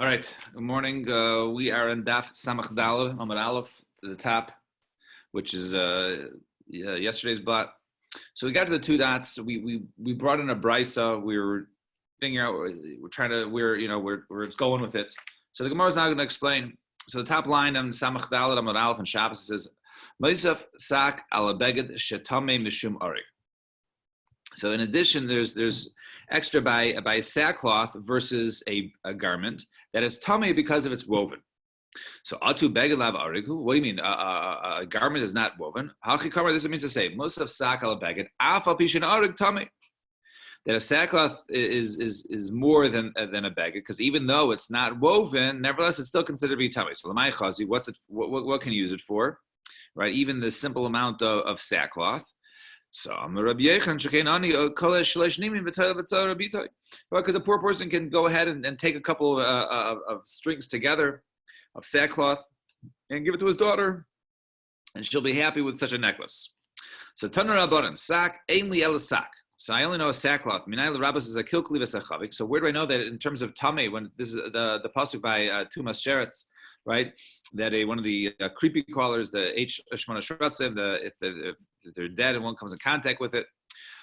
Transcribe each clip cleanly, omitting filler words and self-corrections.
All right. Good morning. We are in Daf Samach Daled Amud Aleph to the top, which is yesterday's blot. So we got to the two dots. We brought in a brisa. We were figuring out. Where it's going with it. So the Gemara is now going to explain. So the top line on Samach Daled Amud Aleph and Shabbos says, "Ma'isaf sak ala beged shetame mishum arig." So in addition, there's extra by sackcloth versus a garment that is tummy because of its woven. So atu beged lav arigu. What do you mean? A garment is not woven. Hachikar. This means to say most of sak ala beged afa pishin arig tummy. That a sackcloth is more than a beged because even though it's not woven, nevertheless it's still considered to be tummy. So l'may chazi, what can you use it for? Right, even the simple amount of sackcloth. So because a poor person can go ahead and take a couple of strings together of sackcloth and give it to his daughter, and she'll be happy with such a necklace. So Tanar Rabbanan, sak ainli el sak. So I only know a sackcloth. Minay l'rabbis is a kilkli v'sachavik. So where do I know that in terms of tamei, when this is the pasuk by Tumas Sheretz, right? That one of the creepy callers, the Shmona Shratzim, if they're dead and one comes in contact with it.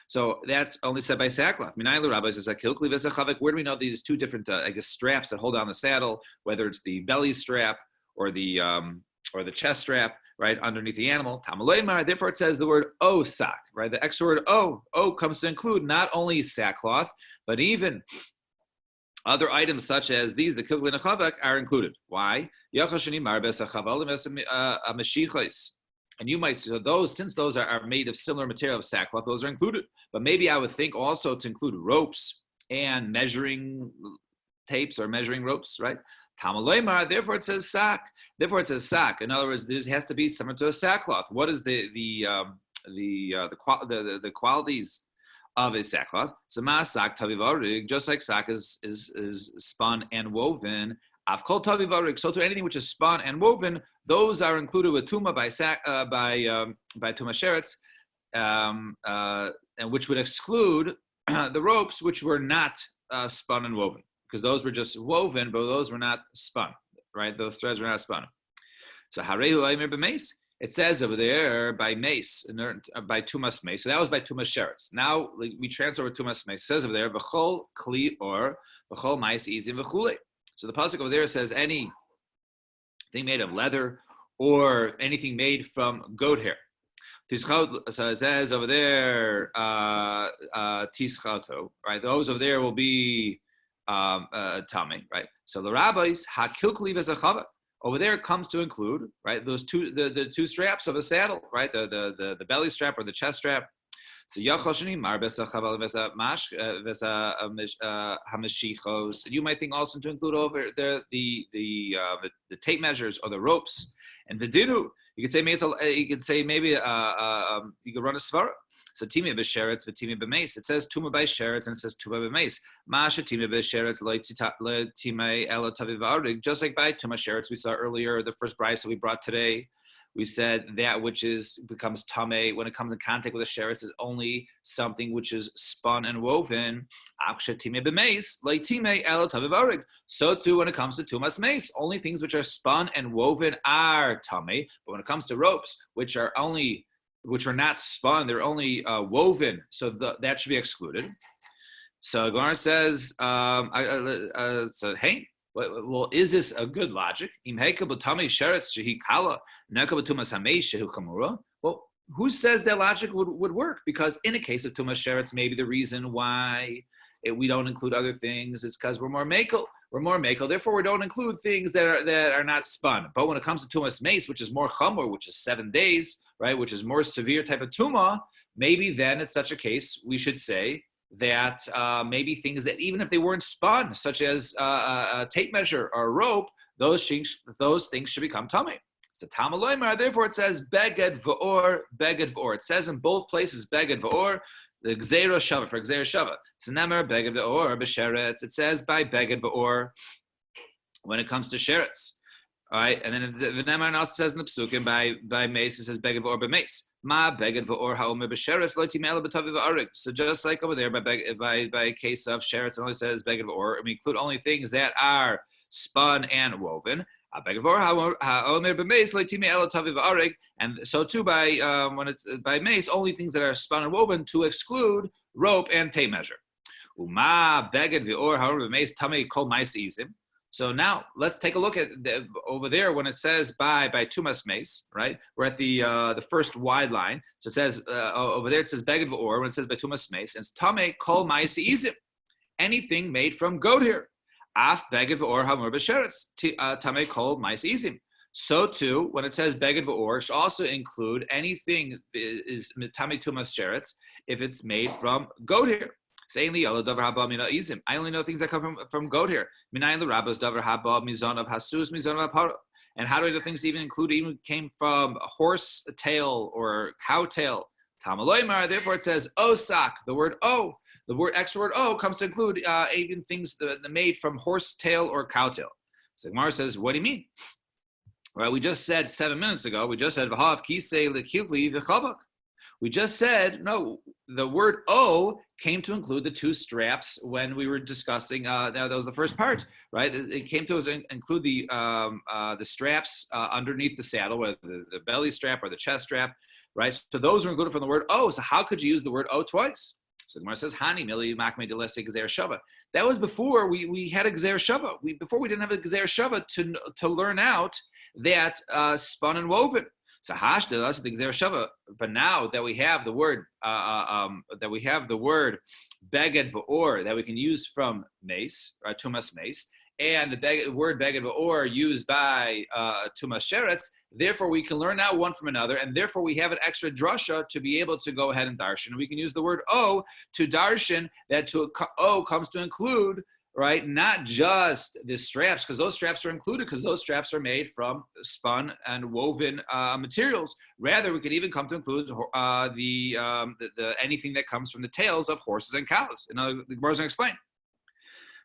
So that's only said by sackcloth. Minayla rabbis is a kilkli v'sachavik. Where do we know these two different, straps that hold on the saddle, whether it's the belly strap or the chest strap, right, underneath the animal? Tamaleimar, therefore it says the word o sak, right? The extra word o comes to include not only sackcloth, but even other items such as these, the kilkli nechavak, are included. Why? And you might, so those, since those are made of similar material of sackcloth, those are included. But maybe I would think also to include ropes and measuring tapes or measuring ropes, right? Therefore it says sak. Therefore it says sak. In other words, there has to be similar to a sackcloth. What is the qualities of a sackcloth? Just like sak is spun and woven. So to anything which is spun and woven, those are included with tuma by Tuma Sheretz, and which would exclude the ropes which were not spun and woven, because those were just woven, but those were not spun, right? Those threads were not spun. So harehu aimer b'meis. It says over there by mace, by Tumas mace. So that was by Tumas Sheretz. Now we transfer over Tumas mace. It says over there v'chol kli or v'chol mais izim v'chulei. So the pasuk over there says anything made of leather or anything made from goat hair. So it says over there, tischato, right? Those over there will be tame, right? So the rabbis hakilkli v'zachavak. Over there it comes to include, right, those the two straps of a saddle, right? The belly strap or the chest strap. So Yachoshini Marbesa Chaval Vesa Hamishichos. You might think also to include over there the tape measures or the ropes and the dinu. You could say maybe you could run a svara. So Timia b'sheretz v'timia b'meis. It says Tuma by sheretz and it says Tuma b'meis. Masha Timia b'sheretz le'timei ela taviv arig. Just like by Tuma sheretz we saw earlier, the first brisa we brought today. We said that which becomes tamei when it comes in contact with a sheretz is only something which is spun and woven. So too, when it comes to tumas mace, only things which are spun and woven are tamei. But when it comes to ropes, which are not spun, they're only woven, so that should be excluded. So Gemara says, hey. Well, is this a good logic? Well, who says that logic would work? Because in a case of Tumas Sheretz, maybe the reason why we don't include other things is because we're more makel. Therefore, we don't include things that are not spun. But when it comes to Tumas Mace, which is more chamor, which is 7 days, right, which is more severe type of tuma, maybe then it's such a case we should say that maybe things that even if they weren't spun, such as a tape measure or a rope, those things should become tummy. So Tamaloimar, therefore it says beged v'or. It says in both places beged v'or. The gzeira shava for gzeira shava. So nemer beged v'or b'sheretz. It says by beged v'or when it comes to sheretz. All right, and then the Neman also says in the Psukim by mace, it says beged v'or b'mace. Ma beged v'or ha'omer b'sheretz lo timela b'tavi v'arig. So just like over there by a case of sheretz, it only says beged v'or, and we include only things that are spun and woven. And so too by when it's by mace, only things that are spun and woven to exclude rope and tape measure. So now let's take a look at over there when it says by tumas mace, right? We're at the first wide line. So it says over there it says beged v'or when it says by tumas mace, and it's tame kol ma'ase izim, anything made from goat hair. Af beged v'or hamur b'sheretz tame kol ma'ase izim. So too, when it says beged v'or, should also include anything is tame tumas sheretz if it's made from goat hair. I only know things that come from goat hair. And how do I know things even came from horse tail or cow tail? Therefore it says osak, the word o. The extra word o comes to include even things that made from horse tail or cow tail. So Gemara says, what do you mean? Well, we just said 7 minutes ago, we just said v'hav kisei lekilkli v'chavak. We just said, no, the word O came to include the two straps when we were discussing, that was the first part, right? It came to include the straps underneath the saddle, whether the belly strap or the chest strap, right? So those were included from the word O. So how could you use the word O twice? So the Gemara says, Hani mili makme delese gzer shava. That was before we had a gzer shava. Before we didn't have a gzer shava to learn out that spun and woven. So hashda us the gzer shava, but now that we have the word beged v'or that we can use from mace, tumas mace, and the word beged v'or used by tumas sheretz, therefore we can learn now one from another, and therefore we have an extra drasha to be able to go ahead and darshan. We can use the word o to darshan that o comes to include, right, not just the straps, because those straps are included, because those straps are made from spun and woven materials. Rather, we could even come to include the anything that comes from the tails of horses and cows. The Gemara is going to explain.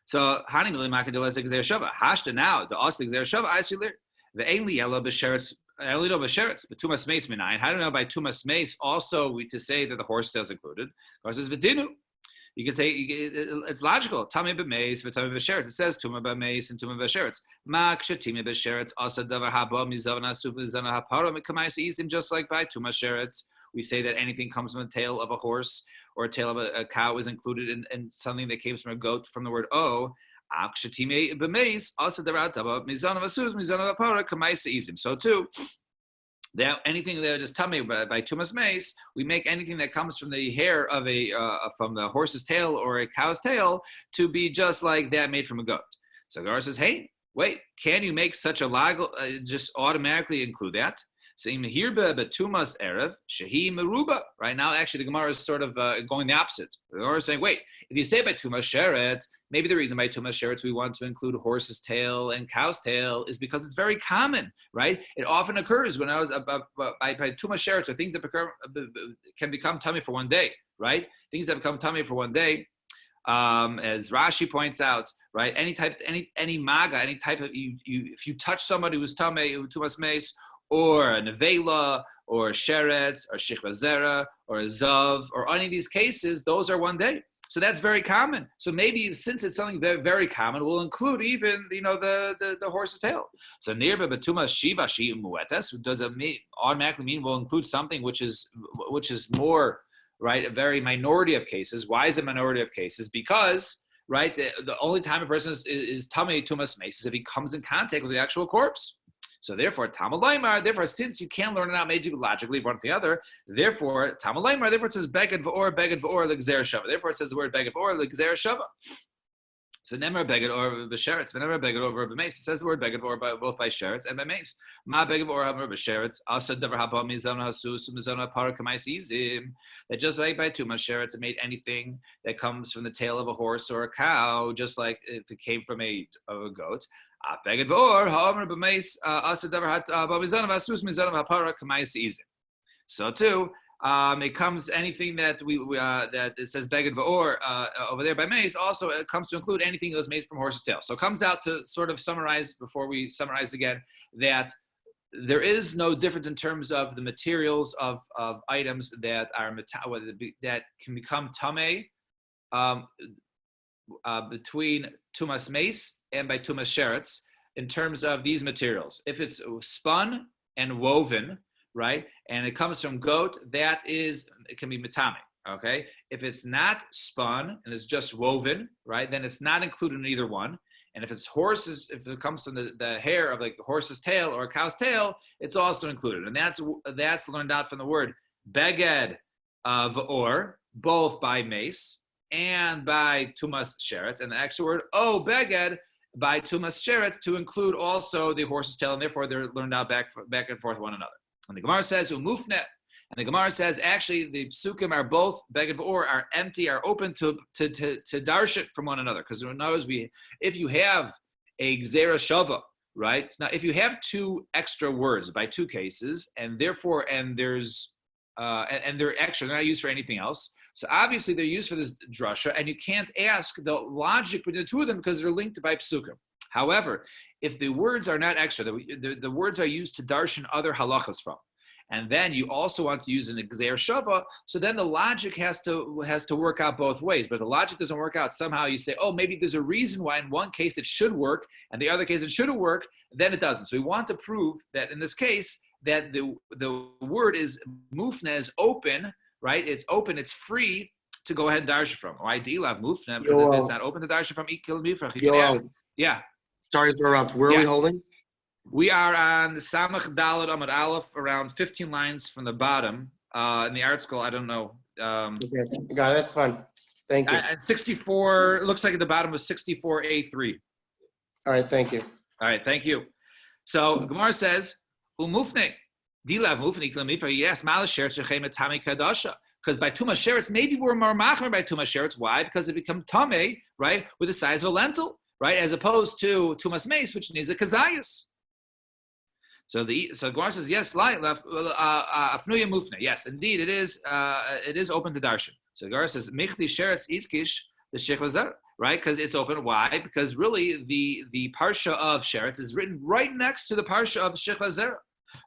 So, Hani Mili Makadilaz Gzer Shava. Hashta now, the Os Gzer Shava, I see there. The Ainli Ella B'Sheretz, I only know B'Sheretz, but Tumas Mace Minayin. How do you know by Tumas Mace also to say that the horse tail is included? Of course, it's V'dinu. You can say it's logical. Tame b'meis v'tame b'sheretz. It says tuma b'meis and tuma b'sheretz. Ma kshetime b'sheretz asa davar haba mizavna suv mizavna hapara mikamais izim. Just like by tuma sheretz, we say that anything comes from the tail of a horse or a tail of a cow is included in something that came from a goat from the word o. Kshetime b'meis asa davar haba mizavna suv mizavna hapara kamais izim. So too. That anything that is tummy by tumas mace, we make anything that comes from the hair of from the horse's tail or a cow's tail to be just like that made from a goat. So Gemara says, hey, wait, can you make such a lago just automatically include that? So here betumas erev shehi meruba. Right now, actually, the Gemara is sort of going the opposite. The Gemara is saying, wait, if you say by tumas sheretz, maybe the reason by tumas sheretz we want to include horse's tail and cow's tail is because it's very common, right? It often occurs when I was by tumas sheretz or things that can become tummy for one day, right? Things that become tummy for one day, as Rashi points out, right? Any maga, any type of if you touch somebody who's tummy tumas mace, or a nevela, or a sheretz, or shikva zera, or a zav, or any of these cases, those are one day. So that's very common. So maybe since it's something very, very common, we'll include even the horse's tail. So nirba betuma shiva shi muetas does it automatically mean we'll include something which is more, right, a very minority of cases. Why is it minority of cases? Because, right, the only time a person is tummy tumas mace is if he comes in contact with the actual corpse. So therefore, therefore, since you can't learn it out logically one or the other, therefore, therefore it says beged v'or l'gzer shava. Therefore it says the word beged v'or l'gzer shava. So nemer beged or b'sheretz, nemer beged or b'meis. It says the word beged or both by sheretz and by meis. Ma beged or hamur b'sheretz. Asa davar haba mizana hasus mizana para kamais izim. That just like by tumas sheretz, it made anything that comes from the tail of a horse or a cow, just like if it came from a goat. So too, it comes anything that that it says beged v'or over there by mace. Also, it comes to include anything that was made from horse's tail. So it comes out to sort of summarize before we summarize again that there is no difference in terms of the materials of items that are that can become tameh. between tumas mace and by tumas sheretz in terms of these materials. If it's spun and woven, right, and it comes from goat, it can be metame. Okay, if it's not spun and it's just woven, right, then it's not included in either one. And if it's horses, if it comes from the hair of like a horse's tail or a cow's tail, it's also included. And that's learned out from the word beged or both by mace and by tumas sheretz, and the extra word beged by tumas sheretz to include also the horse's tail, and therefore they're learned out back and forth one another. And the Gemara says umufne. And the Gemara says, actually, the psukim are both beged or are empty, are open to darshit from one another. Because in other words, if you have a gzera shava, right? Now, if you have two extra words by two cases, and they're extra, they're not used for anything else. So obviously, they're used for this drasha, and you can't ask the logic between the two of them because they're linked by psukim. However, if the words are not extra, the words are used to darshan other halachas from, and then you also want to use an gzer shava, so then the logic has to work out both ways. But if the logic doesn't work out, somehow you say, maybe there's a reason why in one case it should work, and the other case it shouldn't work, then it doesn't. So we want to prove that in this case, that the word is mufne, is open, right? It's open, it's free to go ahead and darsha from. Why do you have mufne? Because if it's not open to darsha from, yeah. Sorry to interrupt. Where are we holding? We are on Samach Daled Amud Aleph, around 15 lines from the bottom. In the article, I don't know. Okay, got it. That's fine. Thank you. At 64, it looks like at the bottom was 64A3. All right, thank you. All right, thank you. So Gemara says, Umufne, Dilav Mufne Klamifa, yes, Malasher Shechem Tami Kadasha. Because by Tumas Sheretz, maybe we're more machmer by Tumas Sheretz. Why? Because it becomes Tame, right, with the size of a lentil, right, as opposed to Tumas Mace, which needs a kazayas. So Gemara says, yes, afnuya mufne. Yes, indeed, it is open to darshan. So Gemara says, michli sheretz itzkish the shechvazer, right? Because it's open. Why? Because really the parsha of sheretz is written right next to the parsha of shechvazer,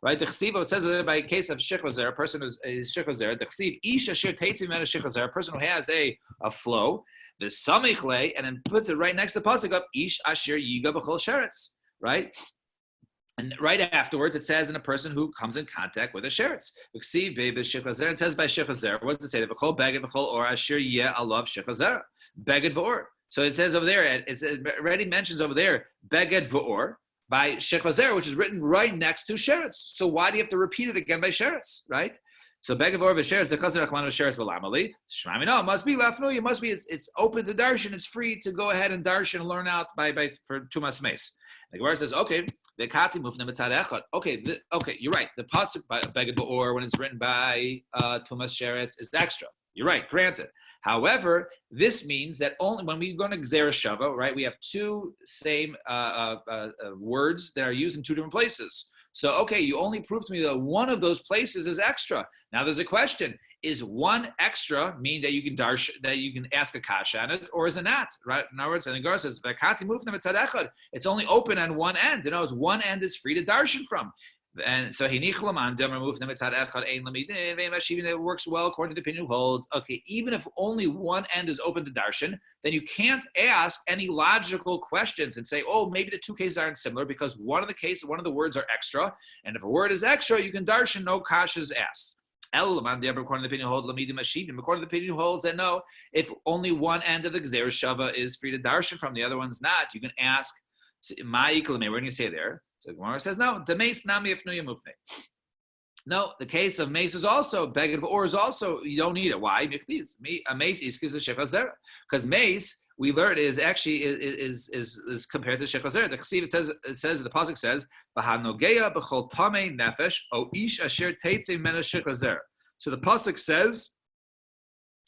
right? The chsiva says that by case of shechvazer, a person who is shechvazer, the chsiv ish asher teitzim men shechvazer, a person who has a flow, the samichle, and then puts it right next to the pasuk of ish asher yiga b'chol sheretz, right? And right afterwards, it says in a person who comes in contact with a sheretz. It says by shechazer. What does it say? V'chol beged v'chol or asher yeh alav shechazer. Beged v'or. So it says over there, it already mentions over there, beged v'or by shechazer, which is written right next to sheretz. So why do you have to repeat it again by sheretz, right? So beged v'or v'sheretz, the chazer achman v'sheretz v'lamali. Shmami no, must be lafnu. It must be. It's open to darshan. It's free to go ahead and darshan and learn out for tumas meis. The Gemara says, okay, okay, you're right. The pasuk by beged v'or, when it's written by tumas sheretz, is extra. You're right, granted. However, this means that only when we go to gzera shava, right, we have two same words that are used in two different places. So, okay, you only prove to me that one of those places is extra. Now, there's a question: is one extra mean that you can ask a kasha on it, or is it not? Right? In other words, and the Gemara says, it's only open on one end. In other words, one end is free to darshan from. And so it works well according to the opinion who holds, okay, even if only one end is open to darshan, then you can't ask any logical questions and say, maybe the two cases aren't similar because one of the words are extra, and if a word is extra, you can darshan, no kashas asked. According to the opinion who holds that no, if only one end of the gzera shava is free to darshan from, the other one's not, you can ask, we're going to say there. So Gemara says, no, the mace nami ifnuya mufne. No, the case of mace is also, beged v'or is also, you don't need it. Why? A mace is shechazer. Because mace, we learned, is actually is compared to shechazer. The chesiv, it says, the pasuk says, v'hanogeya b'chol tamei nefesh, o ish asher teitzei mena shechazer. So the pasuk says,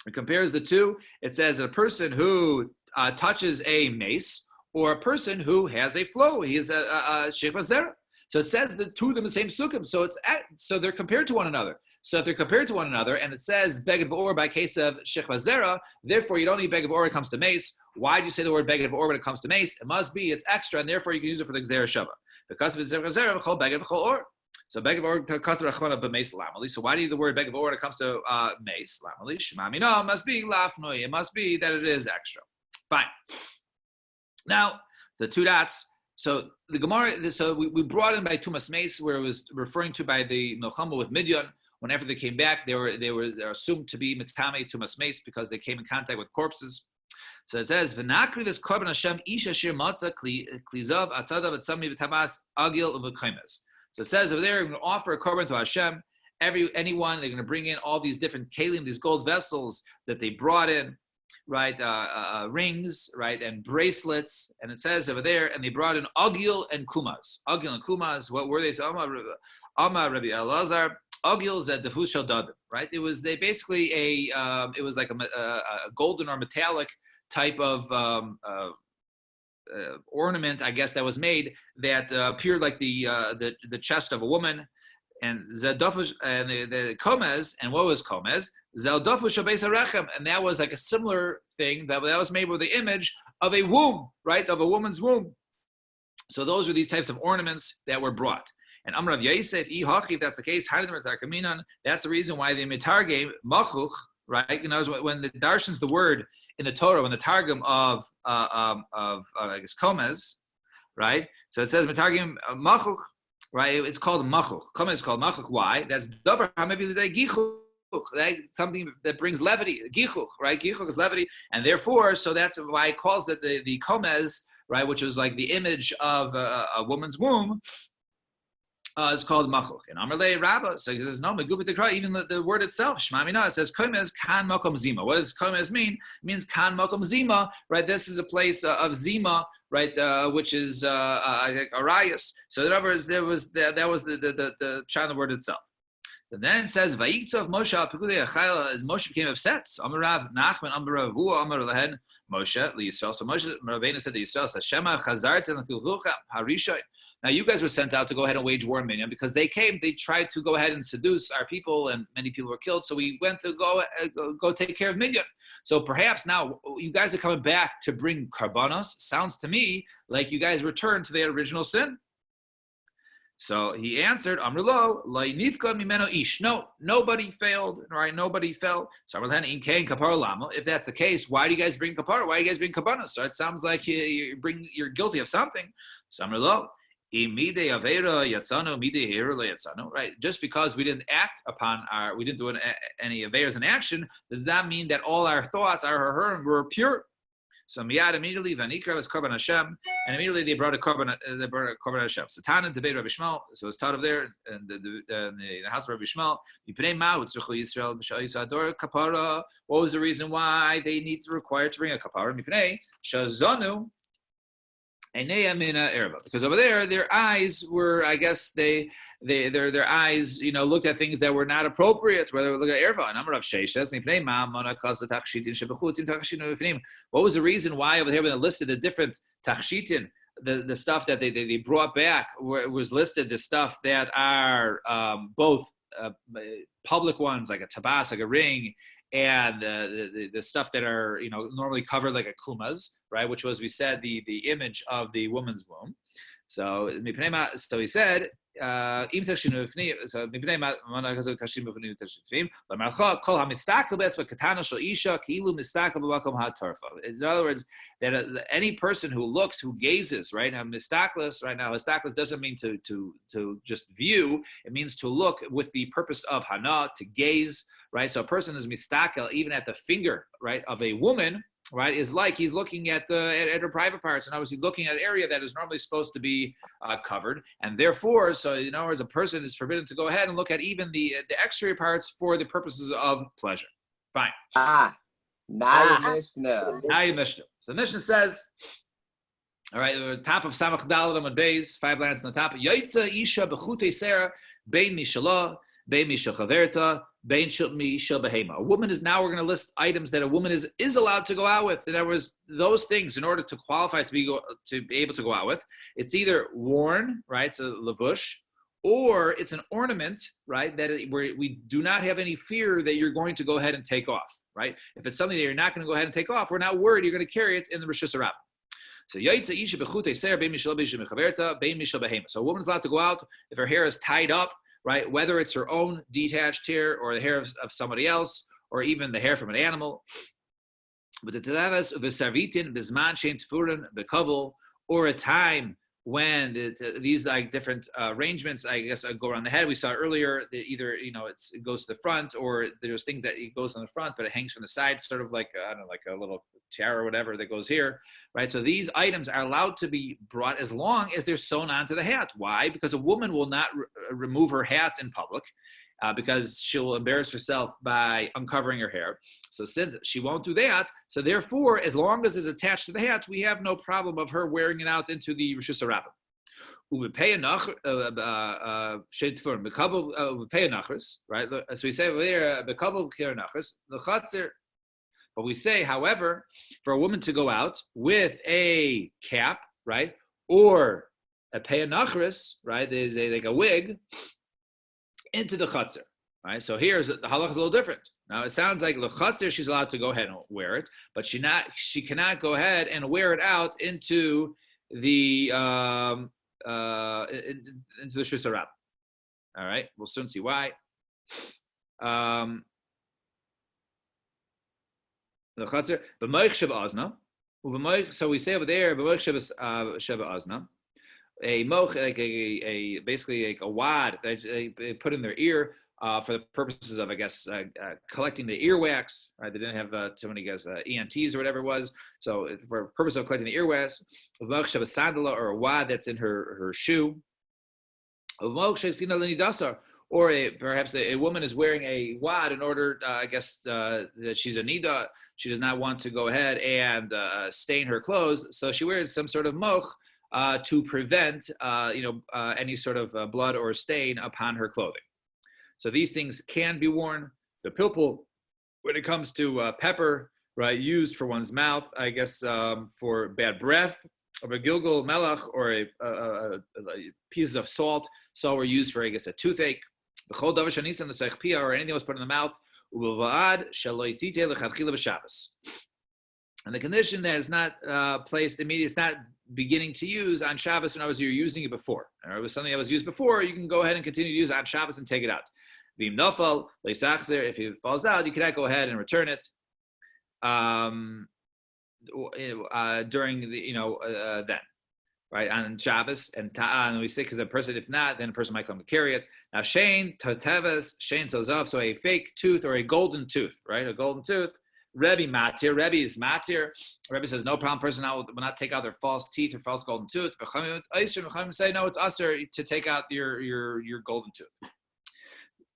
it compares the two. It says that a person who touches a mace, or a person who has a flow, he is a shechazer. So it says the two of them the same sukkim. So they're compared to one another. So if they're compared to one another, and it says beged v'or by case of shechvazera, therefore you don't need beged v'or when it comes to mace. Why do you say the word beged v'or when it comes to mace? It must be it's extra, and therefore you can use it for the gzera shava. Because of shechvazera, v'chol beged v'chol or. So beged v'or kasser achmana b'mace lamali. So why do you use the word beged v'or when it comes to mace lamali? Shemami no, it must be lafnoi. It must be that it is extra. Fine. Now, the two dots. So the Gemara, so we brought in by Tumas Mace, where it was referring to by the Milchama with Midian. Whenever they came back, they were assumed to be Mitame Tumas Mace because they came in contact with corpses. So it says, "V'nakri this korban Hashem isha shir matzah klizav atzadav etzami v'tabas agil uv'kaimes." So it says over there, we're going to offer a korban to Hashem. Anyone, they're going to bring in all these different kalim, these gold vessels that they brought in, right? Rings, right, and bracelets. And it says over there, and they brought in agil and kumas. Agil and kumas. What were they? So Amar Rabbi Elazar. Agil is a defus shel dadim, right? It was basically it was like a golden or metallic type of ornament, I guess, that was made that appeared like the chest of a woman. And Zeldofus and the Komez, and what was Komez? Zeldofus Shabeis Harechem, and that was like a similar thing that was made with the image of a womb, right, of a woman's womb. So those are these types of ornaments that were brought. And Amar Rav Yosef, if that's the case, that's the reason why the mitargim machuch, right? You know, when the darshan's the word in the Torah, when the targum of I guess Komez, right? So it says mitargim machuch. Right, it's called machuch. Komez is called machuch. Why? That's davar hamavi l'day gichuch. Right, something that brings levity. Gichuch, right? Gichuch is levity, and therefore, so that's why it calls it the komez, right, which is like the image of a woman's womb. Is called machuch. And Amarle Rabba, so he says no, even the word itself, Shema Mina, it says komez kan makom zima. What does komez mean? It means kan makom zima, right? This is a place of zima, right, which is arayas. So in other words, that was the Shana word itself. And then it says Vayitzav Moshe al Pekudei Achayil. Moshe became upset. Amarav Nachman Amarav Hu Amar Lehen Moshe LiYisrael. So Moshe Rabbeinu said to Yisrael, Hashema Chazartem L'Kilchucha Harishay. Now you guys were sent out to go ahead and wage war on Midian because they tried to go ahead and seduce our people, and many people were killed. So we went to go take care of Midian. So perhaps now you guys are coming back to bring karbanos. Sounds to me like you guys returned to their original sin. So he answered, Amrlo, Lai Nifka Mimeno Ish. No, nobody failed, right? Nobody fell. So if that's the case, why do you guys bring kapara? Why do you guys bring kabanos? So it sounds like you're guilty of something. So Amrlo, right? Just because we didn't act upon we didn't do any aveiros in action, does that mean that all our thoughts, our were pure? So miyad immediately v'nikra was korban Hashem, and immediately they brought a korban Hashem. So Tanan debate Rabbi Shmuel, so it's taught of there in the house of Rabbi Shmuel. Yisrael what was the reason why they need to require to bring a kapara? Mipnei shazanu. Because over there, their eyes were, I guess, their eyes, looked at things that were not appropriate. Whether we look at erva, number of sheishes. What was the reason why over here when they listed the different tachshitin, the stuff that they brought back was listed, the stuff that are both public ones like a tabas, like a ring, and the stuff that are normally covered like a kumas, right, which was, we said, the image of the woman's womb. So he said in other words, that any person who gazes, right now, mistaklis, right now, mistaklis doesn't mean to just view. It means to look with the purpose of hana, to gaze, right? So a person is mistakel even at the finger, right, of a woman, right, is like he's looking at her private parts, and obviously looking at an area that is normally supposed to be covered, and therefore, so in other words, a person is forbidden to go ahead and look at even the exterior parts for the purposes of pleasure. Fine. Now Mishnah. The Mishnah says, all right, the top of Samach Dalad Amud Beis, 5 lines on the top. Yaitza Isha b'chutei Sarah bein mishalah bein mishachaverta. A woman is, now we're going to list items that a woman is allowed to go out with. In other words, those things, in order to qualify to be able to go out with, it's either worn, right, so lavush, or it's an ornament, right, where we do not have any fear that you're going to go ahead and take off, right? If it's something that you're not going to go ahead and take off, we're not worried you're going to carry it in the Rosh Hashanah. So a woman's allowed to go out if her hair is tied up, right? Whether it's her own detached hair or the hair of somebody else, or even the hair from an animal. But the tereves v'sarvitin b'zman shein tfurin b'kavul, or a time when these like different arrangements, I guess, go around the head. We saw earlier that either it goes to the front, or there's things that it goes on the front, but it hangs from the side, sort of like I don't know, like a little tiara or whatever that goes here, right? So these items are allowed to be brought as long as they're sewn onto the hat. Why? Because a woman will not remove her hat in public. Because she'll embarrass herself by uncovering her hair. So since she won't do that, so therefore, as long as it's attached to the hat, we have no problem of her wearing it out into the Rishus HaRabim. Right? So we say over there, but we say, however, for a woman to go out with a cap, right, or a peyanachris, right, there's like a wig, into the chutzner, right? So here's the halacha is a little different. Now it sounds like the chutzner she's allowed to go ahead and wear it, but she cannot go ahead and wear it out into the into the Rishus HaRabim. All right, we'll soon see why. The chutzner, b'moich sheba azna, so we say over there b'moich sheba azna. A moch, like a basically like a wad that they put in their ear for the purposes of, I guess, collecting the earwax. Right? They didn't have so many guys ENTs or whatever it was. So for the purpose of collecting the earwax, a sandala, or a wad that's in her shoe. Or perhaps a woman is wearing a wad in order, I guess, that she's a nida. She does not want to go ahead and stain her clothes, so she wears some sort of moch to prevent, any sort of blood or stain upon her clothing. So these things can be worn. The pilpul, when it comes to pepper, right, used for one's mouth, I guess, for bad breath, or a gilgal melach, or a pieces of salt. So were used for, I guess, a toothache. Or anything that was put in the mouth. And the condition that is not placed immediately, it's not beginning to use on Shabbos when you're using it before. Or it was something that was used before, you can go ahead and continue to use it on Shabbos and take it out. If it falls out, you cannot go ahead and return it during the, then. Right, on Shabbos, and we say because the person, if not, then the person might come to carry it. Now, Shane sells up, so a fake tooth or a golden tooth, right? A golden tooth. Rebbe matir. Rebbe is matir. Rebbe says no problem. Person will not take out their false teeth or false golden tooth. Chachamim say no, it's usher to take out your golden tooth.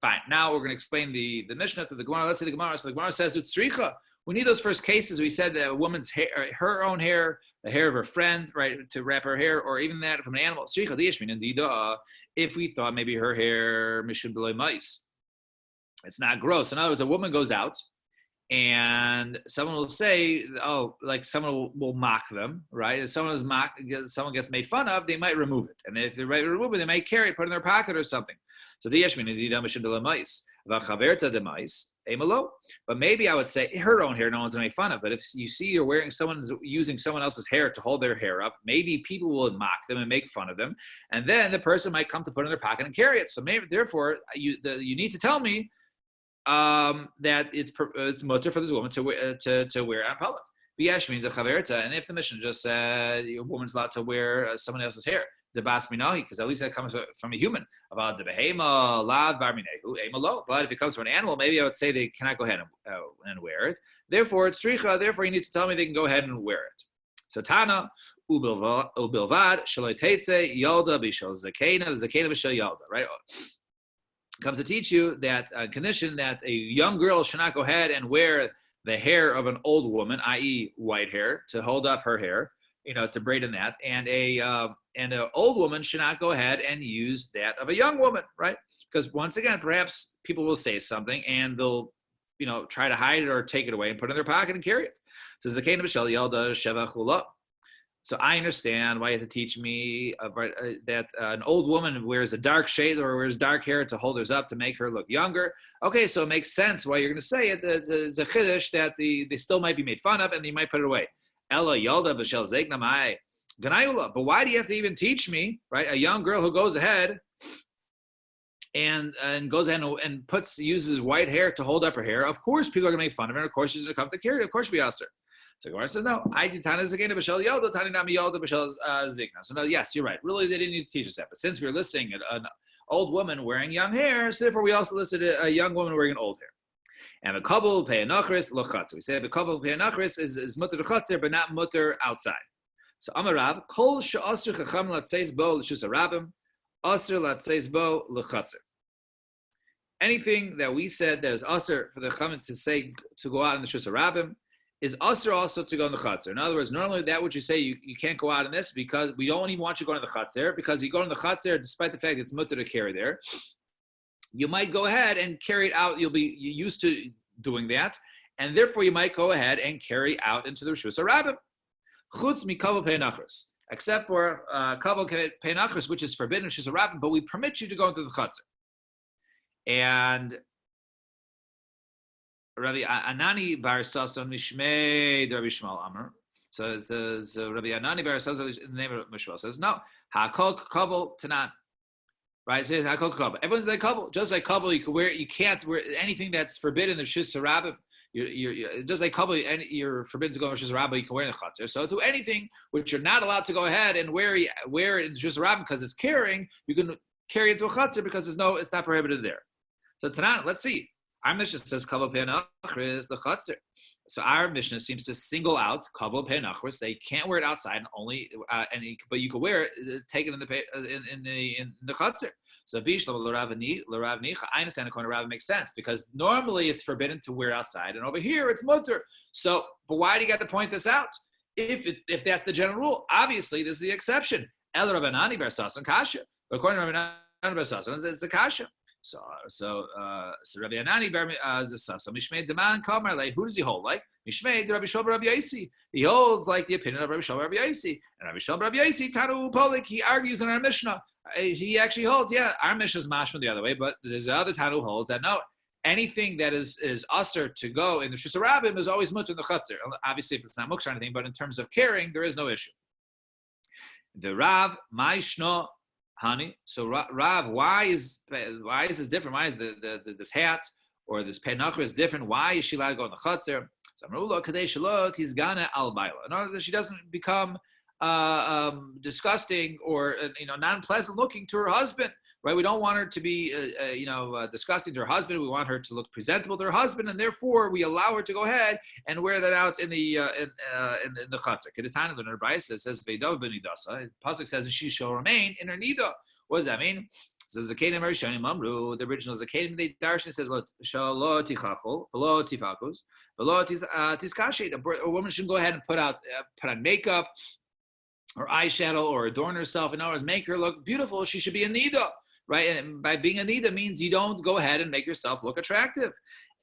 Fine. Now we're going to explain the Mishnah to the Gemara. Let's say the Gemara. So the Gemara says utzricha. We need those first cases. We said that a woman's hair, her own hair, the hair of her friend, right, to wrap her hair, or even that from an animal. If we thought maybe her hair mishun b'loy mice, it's not gross. In other words, a woman goes out, and someone will say, oh, like someone will mock them, right? If someone gets made fun of, they might remove it, and if they remove it, they might carry it, put it in their pocket or something. So the yeshmin mishun b'loy mice. But maybe I would say her own hair, no one's gonna make fun of. But if you see you're using someone else's hair to hold their hair up, maybe people will mock them and make fun of them, and then the person might come to put it in their pocket and carry it. So maybe, therefore, you need to tell me that it's mutter for this woman to wear it in public. And if the Mishnah just said a woman's allowed to wear someone else's hair, the bas minahi, because at least that comes from a human. About the behema lav bar minehu emalo. But if it comes from an animal, maybe I would say they cannot go ahead and wear it. Therefore, it's stricha. Therefore, you need to tell me they can go ahead and wear it. So Tana ubilvad shaloi teitze yalda b'shel zakena b'shel yalda. Right. Comes to teach you that condition that a young girl should not go ahead and wear the hair of an old woman, i.e., white hair, to hold up her hair, to braid in that, and an old woman should not go ahead and use that of a young woman, right? Because once again, perhaps people will say something and they'll, try to hide it or take it away and put it in their pocket and carry it. So I understand why you have to teach me that an old woman wears a dark shade or wears dark hair to hold hers up to make her look younger. Okay, so it makes sense why you're going to say it. It's a chiddush that they still might be made fun of and they might put it away. Ella yalda b'shel zegna mai ganayula. But why do you have to even teach me, right? A young girl who goes ahead and goes ahead and uses white hair to hold up her hair. Of course, people are going to make fun of her. Of course, she's going to come to carry it. Of course, she'll be usher. So Gemara says, no, I did Tana Zakena B'Shel Yoda, Tani Nami Yoda B'Shel Zikna. So no, yes, you're right. Really, they didn't need to teach us that. But since we were listing an old woman wearing young hair, so therefore we also listed a young woman wearing an old hair. And a couple pay anachris lochatzer. We say the couple pay anachris is mutter lochatzer, but not mutter outside. So Amarav kol she'asr chacham latzeis bo l'shus harabim, asr latzeis bo lochatzer. Anything that we said that is asr for the chacham to say to go out in the shus harabim is asr also to go in the chatzer. In other words, normally that what you say you can't go out in this because we don't even want you going to the chatzer, because you go in the chatzer despite the fact that it's mutter to carry there. You might go ahead and carry it out. You'll be used to doing that, and therefore you might go ahead and carry out into the Rishus HaRabim. Chutz mikavol peinachris, except for kavol peinachris, which is forbidden in Rishus HaRabim, but we permit you to go into the Chatzar. And Rabbi Anani bar Sasan Mishmei Rabbi Shmuel Amar. So Rabbi Anani bar Sasan in the name of Mishmel says no. Hakol kavol tanan. Right, so everyone's like couple. Just like couple, you can't wear anything that's forbidden in the Shus Harabim. You're just like couple, and you're forbidden to go in the Shus Harabim. You can wear in the Chatzar. So to anything which you're not allowed to go ahead and wear it in the Shus Harabim because it's carrying, you can carry it to a Chatzar because it's not prohibited there. So Tanan, let's see. Our Mishnah says Kavol Pe'anachris the Chatzar. So our Mishnah seems to single out Kavol Pe'anachris. They can't wear it outside, and only but you can wear it, take it in the Chatzar. So I understand according to Rav makes sense because normally it's forbidden to wear outside, and over here it's mutter. So, but why do you got to point this out? If that's the general rule, obviously this is the exception. El Rabbanani bar Sasan kasha. According to Rabbanani bar Sasan, it's a kasha. So Rabbi Anani bar Sasan Mishmei Deman Kamar like who does he hold like? Mishmei Rabbi Shlomo Rabbi Yaisi. He holds like the opinion of Rabbi Shlomo Rabbi Yaisi, and Rabbi Shlomo Rabbi Yaisi Tanu Polik. He argues in our Mishnah. He actually holds, our Mishnah is mashma the other way, but there's the other Tanu holds that no, anything that is usher to go in the Shus Harabim is always mutter in the Chatzar. Obviously, if it's not mukshar or anything, but in terms of carrying, there is no issue. The Rav, Maishno, honey. So Rav, why is this different? Why is this hat or this penachra is different? Why is she allowed to go in the Chatzar? So Amrullah Kadei Shalot, he's gana al baila. In order that she doesn't become disgusting or non-pleasant looking to her husband, right? We don't want her to be disgusting to her husband. We want her to look presentable to her husband, and therefore we allow her to go ahead and wear that out in the chatzar. Kedetana the Nerbaisa says Veidav benidasa. Pasuk says she shall remain in her nida. What does that mean? Says Zakedim Rishonim Amru. The original Zakedim the Darshan says lo tichachol, lo tifakus, lo tiskashet. A woman shouldn't go ahead and put on makeup or eyeshadow or adorn herself. In other words, make her look beautiful. She should be a nida, right? And by being a nida means you don't go ahead and make yourself look attractive.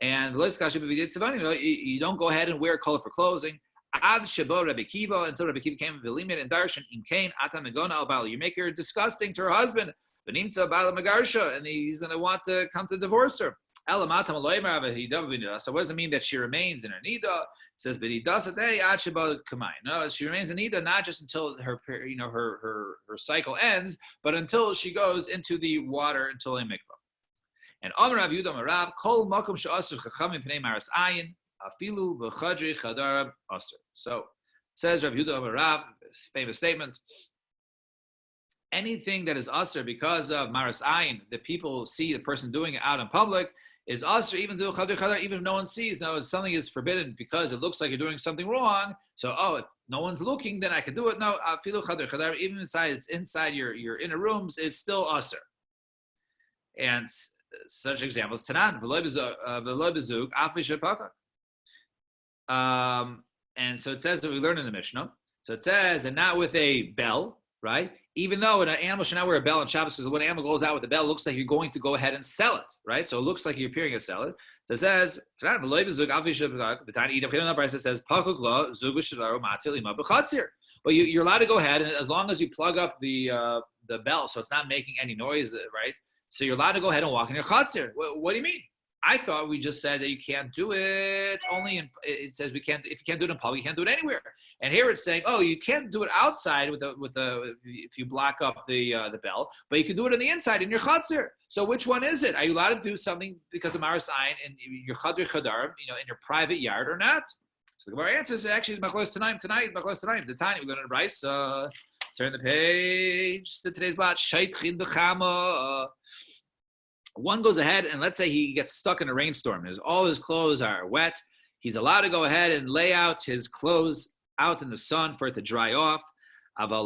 And you don't go ahead and wear colorful clothing. Ad shabo Rabbi Kiva, until Rabbi Kiva came with Vilimet and Darshan in Kain Ata Megona al Bala. You make her disgusting to her husband. Benimsa Bala Magarsha, and he's going to want to come to divorce her. So what does it mean that she remains in her nida? It says, but he does it. No, she remains in nida not just until her cycle ends, but until she goes into the water until a mikvah. And Rav Yudah Rav Kol Makom She'asur Chachamim Pnei Maras Ayin Afilu B'Chadri Chadar Asur. So says Rav Yudah Rav, famous statement. Anything that is asur because of Maras Ayin, the people see the person doing it out in public, is asur even though Chadar Chadar, even if no one sees. Now, if something is forbidden because it looks like you're doing something wrong, so if no one's looking, then I can do it. No, Afilu Chadar Chadar, even inside your inner rooms, it's still asur. And such examples, Tanan, V'lo bezug, Afi Shepaka. And so it says that we learn in the Mishnah. So it says, and not with a bell, right? Even though an animal should not wear a bell on Shabbos, because when an animal goes out with a bell, it looks like you're going to go ahead and sell it, right? So it looks like you're appearing to sell it. So it says, so but you're allowed to go ahead, and as long as you plug up the bell, so it's not making any noise, right? So you're allowed to go ahead and walk in your chatzir. What do you mean? I thought we just said that you can't do it only in, it says we can't, if you can't do it in public, you can't do it anywhere. And here it's saying, you can't do it outside if you block up the bell, but you can do it on the inside in your chatzir. So which one is it? Are you allowed to do something because of Maras Ayin in your chadar chadar, in your private yard or not? So the Gemara answers, actually, it's Machlos tonight. The tiny, we're going to Bryce. Turn the page to today's blot. Shaitchin B'chama. One goes ahead, and let's say he gets stuck in a rainstorm. All his clothes are wet. He's allowed to go ahead and lay out his clothes out in the sun for it to dry off. But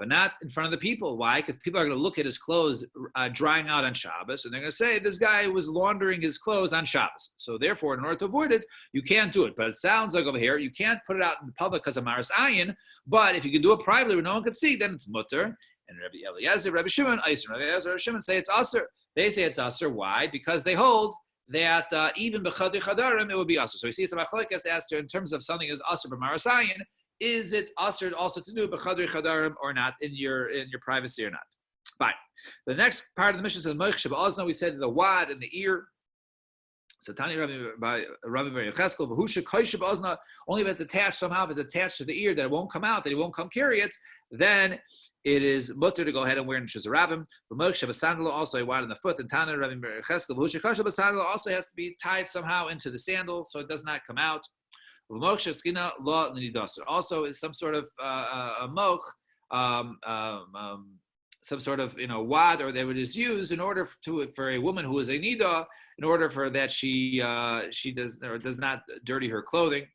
not in front of the people. Why? Because people are going to look at his clothes drying out on Shabbos, and they're going to say, this guy was laundering his clothes on Shabbos. So therefore, in order to avoid it, you can't do it. But it sounds like over here, you can't put it out in the public because of Maris Ayin, but if you can do it privately where no one can see, then it's mutter. And Rabbi Eliezer, Rabbi Shimon, Rabbi Eliezer, Rabbi Shimon say it's asur. They say it's asur. Why? Because they hold that even b'chadri chadarim, it would be asur. So we see some machlokes asked in terms of something is asur b'Maris Ayin. Is it asur also to do b'chadri chadarim or not in your privacy or not? Fine. The next part of the mission says moich sheba'ozna. We said the wad in the ear. Satani Rabbi Yecheskel v'husha koish sheba'ozna. Only if it's attached somehow, if it's attached to the ear, that it won't come out, that he won't come carry it, then it is mutter to go ahead and wear in shizarabim. V'moich sheba'sandala, also a wad in the foot. And Tana Rabbi Yecheskel v'husha koish sheba'sandala also has to be tied somehow into the sandal so it does not come out. Also, is some sort of a moch, some sort of wad, or they would just use in order for a woman who is a nida, in order for that she does not dirty her clothing.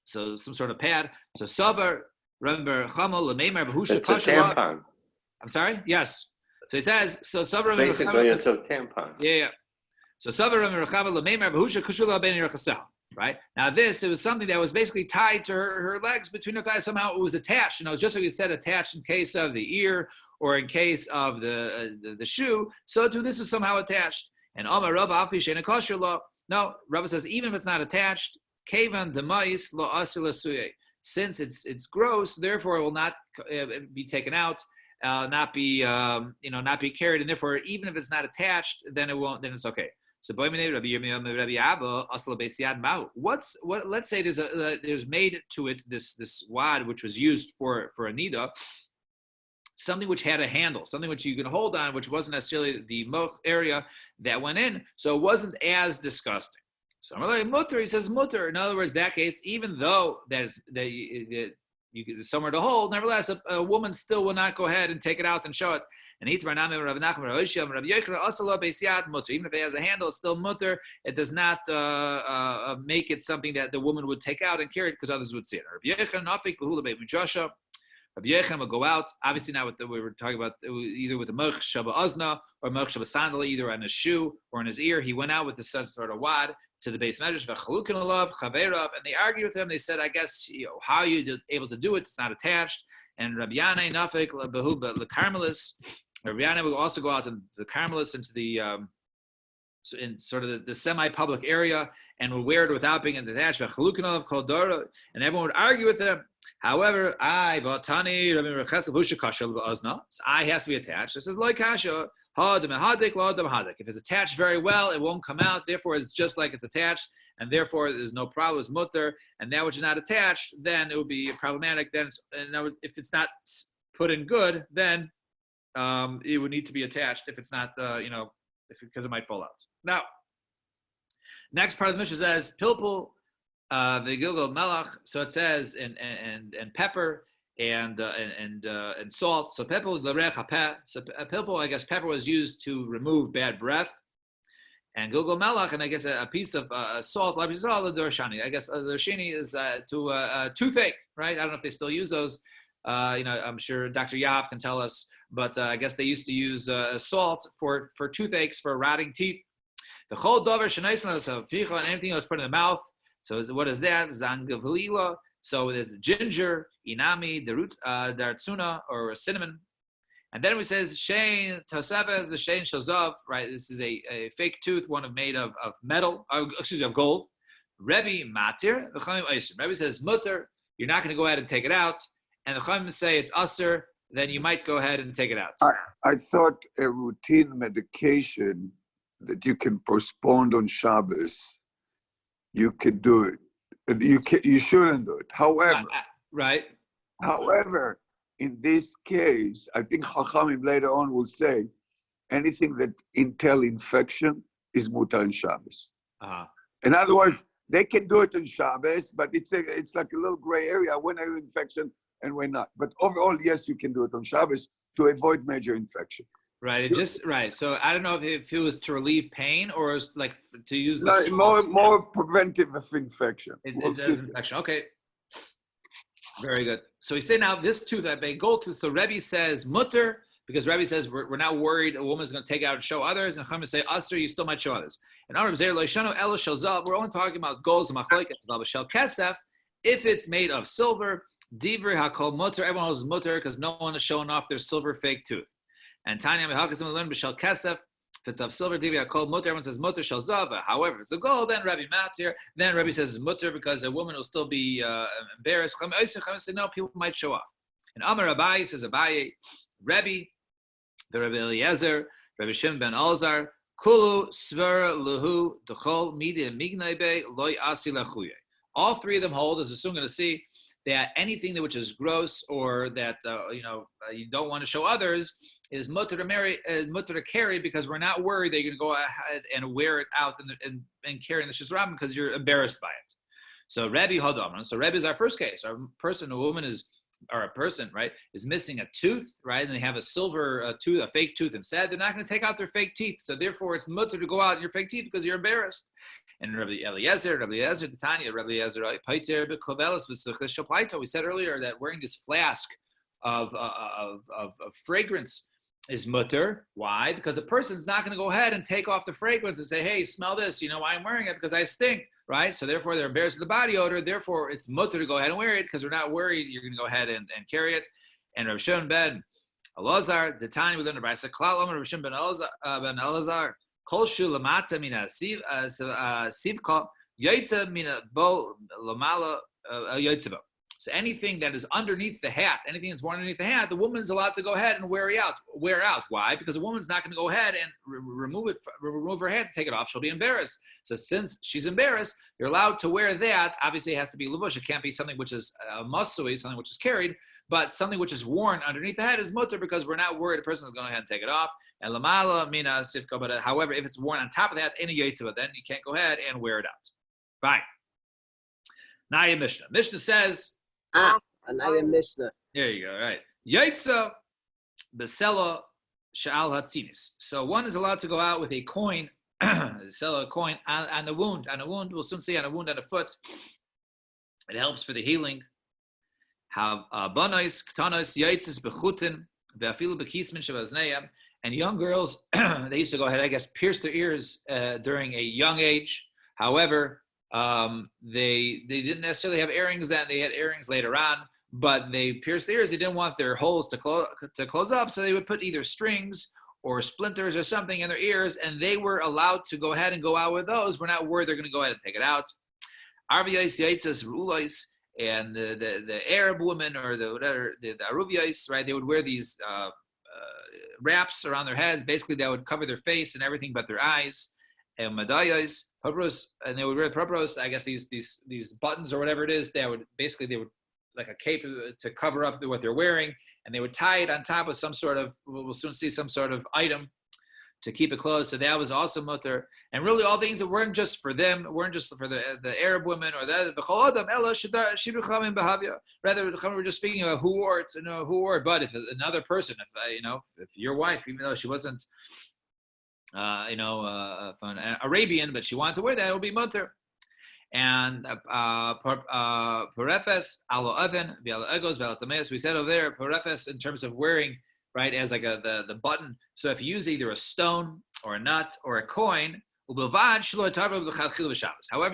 So some sort of pad. So savar remember chamal lemeimer b'husha. It's a tampon. I'm sorry. Yes. So he says so savar. Basically, it's a tampon. Yeah. So savar remember chamal lemeimer b'husha kushula ben yerchasel. Right now, it was something that was basically tied to her legs between her thighs. Somehow it was attached, and it was just like we said, attached in case of the ear or in case of the shoe. So too, this was somehow attached. And Amar Rav Afi Sheina Kosher Law. No, Rav says even if it's not attached, Kevan Demais Lo Asir Lasuye. Since it's gross, therefore it will not be taken out, not be carried, and therefore even if it's not attached, then it won't. Then it's okay. So let's say there's made to it this wad which was used for a nida, something which had a handle, something which you can hold on, which wasn't necessarily the moch area that went in, so it wasn't as disgusting. So mutter, he says mutter. In other words, that case, even though there's somewhere to hold, nevertheless, a woman still will not go ahead and take it out and show it. And even if it has a handle, it's still mutter. It does not make it something that the woman would take out and carry it because others would see it. Rabbi Yechon will go out, obviously not we were talking about either with the moch shaba ozna or moch shaba sandal, either on his shoe or in his ear. He went out with the sort of wad to the base measures, and they argued with him. They said, I guess, how are you able to do it? It's not attached. And Rabbi Yanai Nafik the Carmelis, Rabbi Yanai will also go out to the Carmelis into the in sort of the semi-public area and would wear it without being attached. And everyone would argue with him. However, I has to be attached. This is like kasha. If it's attached very well, it won't come out. Therefore, it's just like it's attached, and therefore there's no problem. It's mutter, and that which is not attached, then it would be problematic. Then, if it's not put in good, then it would need to be attached. If it's not, because it might fall out. Now, next part of the Mishnah says pilpul the gilgal melach. So it says and pepper. And salt. So pepper, so pepper, I guess pepper was used to remove bad breath. And gilgal melach, and I guess a piece of salt. I guess the dorshini is to toothache, right? I don't know if they still use those. I'm sure Dr. Yahav can tell us, but I guess they used to use salt for toothaches, for rotting teeth. The chol dover shenais and anything that was put in the mouth. So what is that? Zangavlila. So there's ginger, inami, dartsuna, or cinnamon. And then it says, Shein Toseva, the Shein Shazov, right? This is a fake tooth, one made of metal, of gold. Rebbe Matir, the Chaim Eisrim. Rebbe says, Mutter, you're not going to go ahead and take it out. And the Chaim say it's Usser, then you might go ahead and take it out. I thought a routine medication that you can postpone on Shabbos, you could do it. You shouldn't do it. However, right. However, in this case, I think Chachamim later on will say anything that entail infection is mutar in Shabbos. Uh-huh. In other words, They can do it on Shabbos, but it's like a little gray area. When are you infection and when not? But overall, yes, you can do it on Shabbos to avoid major infection. Right. Right. So I don't know if it was to relieve pain or like to use the No, more preventive of infection. It's infection. Okay. Very good. So he said now this tooth that they go to. So Rebbe says mutter because Rebbe says we're not worried a woman's going to take out and show others, and Chachamim say usher, you still might show others. And Arab Zer Loishano Ela Shel Zav. We're only talking about gold and machlokes Zav Shel Kesef if it's made of silver. Divrei Hakol mutter. Everyone knows mutter because no one is showing off their silver fake tooth. And Tanya Mehakasim learn b'Shel Kesef. If it's of silver, Divrei Hakol mutter. Everyone says mutter Shel Zav. However, if it's a gold, then Rebbe matir. Then Rebbe says mutter because a woman will still be embarrassed. Chachamim say no, people might show off. And Amar Abaye says Abaye, Rebbe, the Rebbe Eliezer, Rebbe Shimon ben Elazar, Kulu Sver Luhu Dechol Midi Mignaibe Loy Asi Lechuye. All three of them hold, as we're soon going to see, that anything that which is gross or that you don't want to show others is mutter to carry because we're not worried that you're going to go ahead and wear it out and carry in the shizram because you're embarrassed by it. So Rebbe Hadamran. So Rebbe is our first case. A woman is missing a tooth, right? And they have a silver tooth, a fake tooth instead. They're not going to take out their fake teeth. So therefore, it's mutter to go out in your fake teeth because you're embarrassed. And Rabbi Eliezer, the Tanya, Rabbi Eliezer, we said earlier that wearing this flask of fragrance is mutter. Why? Because a person's not going to go ahead and take off the fragrance and say, hey, smell this. You know why I'm wearing it? Because I stink, right? So therefore, they're embarrassed of the body odor. Therefore, it's mutter to go ahead and wear it because we're not worried you're going to go ahead and carry it. And Rabbi Shimon ben Elazar, the Tanya, we learned about Klal Omer Rabbi Shimon ben Elazar, Kol shu lamata mina sivka yaitza mina bo lamala yaitza bo. So anything that is underneath the hat, anything that's worn underneath the hat, the woman is allowed to go ahead and wear out. Why? Because a woman's not going to go ahead and remove her hat and take it off. She'll be embarrassed. So since she's embarrassed, you're allowed to wear that. Obviously, it has to be levush. It can't be something which is musui, something which is carried, but something which is worn underneath the hat is mutter because we're not worried a person is going to go ahead and take it off. And lamala mina sifka, but however, if it's worn on top of that, any yaitza, then you can't go ahead and wear it out. Fine. Naya Mishnah. Mishnah says. Naya Mishnah. There you go. Right. Yaitza besela sha'al hatzinis. So one is allowed to go out with a coin, sell a coin on the wound. On a wound, we'll soon see on a wound on a foot. It helps for the healing. Have banais ktanos yaitzes bechutin ve'afilu bekismin shevazneyam. And young girls, they used to go ahead, I guess, pierce their ears during a young age. However, they didn't necessarily have earrings then. They had earrings later on, but they pierced their ears. They didn't want their holes to close up, so they would put either strings or splinters or something in their ears, and they were allowed to go ahead and go out with those. We're not worried they're going to go ahead and take it out. Arviyais, yaitzas, rulais, and the Arab women or the Aruviyais, right? They would wear these wraps around their heads. Basically, that would cover their face and everything but their eyes. And medayas, and they would wear propros. I guess these buttons or whatever it is. They would like a cape to cover up what they're wearing, and they would tie it on top of some sort of. We'll soon see some sort of item to keep it closed. So that was also mutter. And really, all things that weren't just for them, weren't just for the Arab women or that. Rather, we're just speaking about who wore it. Who wore it. But if another person, if your wife, even though she wasn't, an Arabian, but she wanted to wear that, it would be mutter. And parefes alo oven v'alo egos v'alo tameas. We said over there parefes in terms of wearing. Right, as like the button. So if you use either a stone or a nut or a coin, however,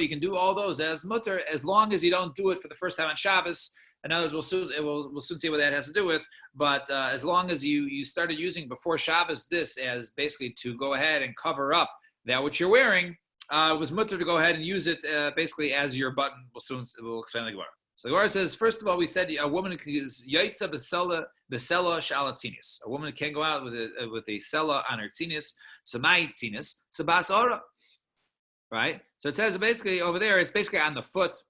you can do all those as mutter as long as you don't do it for the first time on Shabbos. In other words, we'll soon see what that has to do with. But as long as you started using before Shabbos this as basically to go ahead and cover up that which you're wearing, it was mutter to go ahead and use it basically as your button. We'll explain the Gemara. So the Gemara says, first of all, we said a woman can use yaitza besela shalatzinis. A woman can go out with a sela on her tzinis, so my tzinis, so basara. Right? So it says basically over there, it's basically on the foot.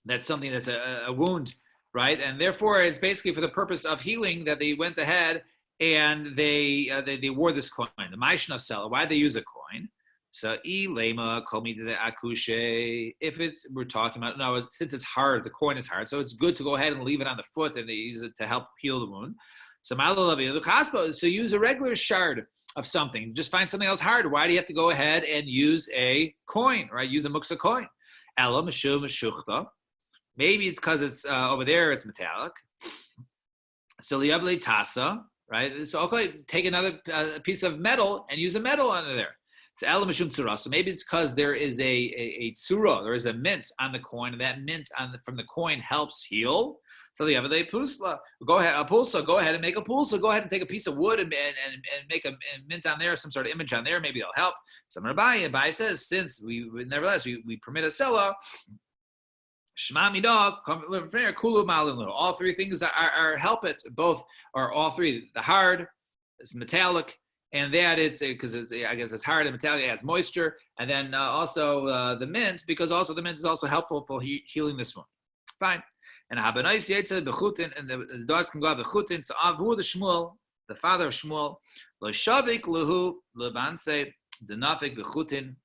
That's something that's a wound, right? And therefore, it's basically for the purpose of healing that they went ahead and they wore this coin, the maishna sela. Why did they use a coin? So lema komi de akushe. If we're talking about no, since it's hard, the coin is hard, so it's good to go ahead and leave it on the foot and use it to help heal the wound. So use a regular shard of something. Just find something else hard. Why do you have to go ahead and use a coin, right? Use a muksa coin. Maybe it's because it's over there, it's metallic. So liable tasa, right? So okay, take another piece of metal and use a metal under there. So elamashum tzura. So maybe it's because there is a tzura, there is a mint on the coin, and that mint from the coin helps heal. So the other pusla, go ahead, a pulsa, go ahead and make a pulsa. Go ahead and take a piece of wood and make a mint on there, some sort of image on there. Maybe it'll help. So Rabbi says, since we permit a seller, Shema midah, kulu malin. All three things are help it. Both are all three. The hard, it's metallic, and that it's because I guess it's hard and metallic. It has moisture, and then also the mint, because also the mint is also helpful for healing this wound. Fine. And habanais yetzel bechutin, and the daughters can go out bechutin. So Avu the Shmuel, the father of Shmuel, lo shavik luhu lebanse denafik bechutin.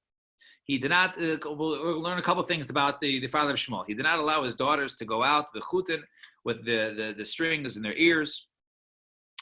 He did not. We'll learn a couple things about the father of Shmuel. He did not allow his daughters to go out bechutin with the strings in their ears,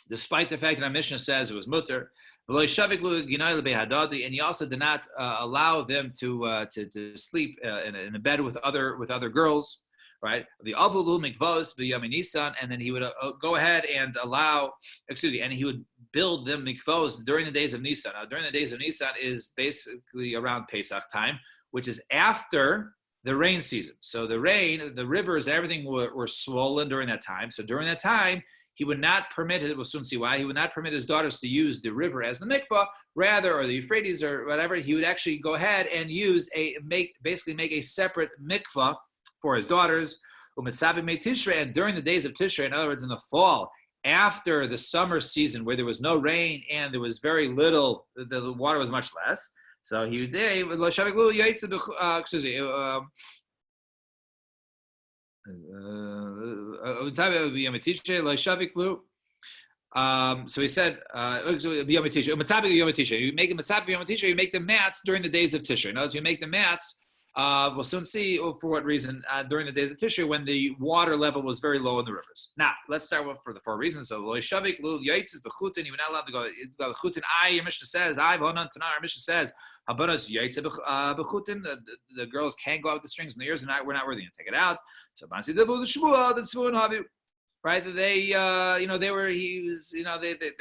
despite the fact that our Mishnah says it was mutter. And he also did not allow them to sleep in a bed with other girls. Right, the avulu mikvos b'yami Nisan, and then he would go ahead and and he would build them mikvos during the days of Nisan. Now, during the days of Nisan is basically around Pesach time, which is after the rain season. So the rivers, everything were swollen during that time. So during that time, he would not permit it. We'll soon see why. He would not permit his daughters to use the river as the mikvah, rather, or the Euphrates or whatever. He would actually go ahead and make a separate mikvah for his daughters, and during the days of Tishrei, in other words, in the fall, after the summer season where there was no rain and there was very little, the water was much less. So he would so he said, you make a mitzvah, you make the mats during the days of Tishrei. In other words, you make the mats. We'll soon see for what reason during the days of Tishrei when the water level was very low in the rivers. Now, let's start with for the four reasons. So, lo shavik lul yaitzes bechutin. You're not allowed to go bechutin. Your Mishnah says, our Mishnah says, habanos yaitze bechutin. The girls can't go out with the strings in the ears, and we're not worthy to take it out. So, bansi debu the shmuel, the tzvun havu. Right?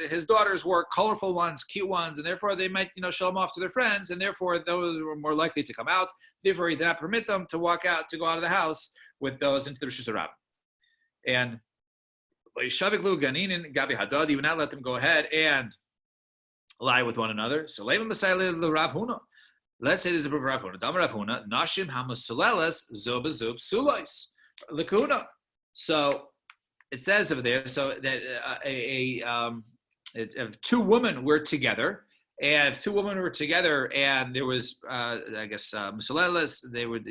His daughters wore colorful ones, cute ones, and therefore they might, show them off to their friends, and therefore those were more likely to come out. Therefore, he did not permit them to go out of the house with those into the Rishus Harabim. And he would not let them go ahead and lie with one another. So, let's say there's a proof of Rav Huna. Dam Rav Huna, Nashim Hamusuleles Zobazub Sulois. Lakuna. So, it says over there, so that if two women were together, and there was, Musalelas, they were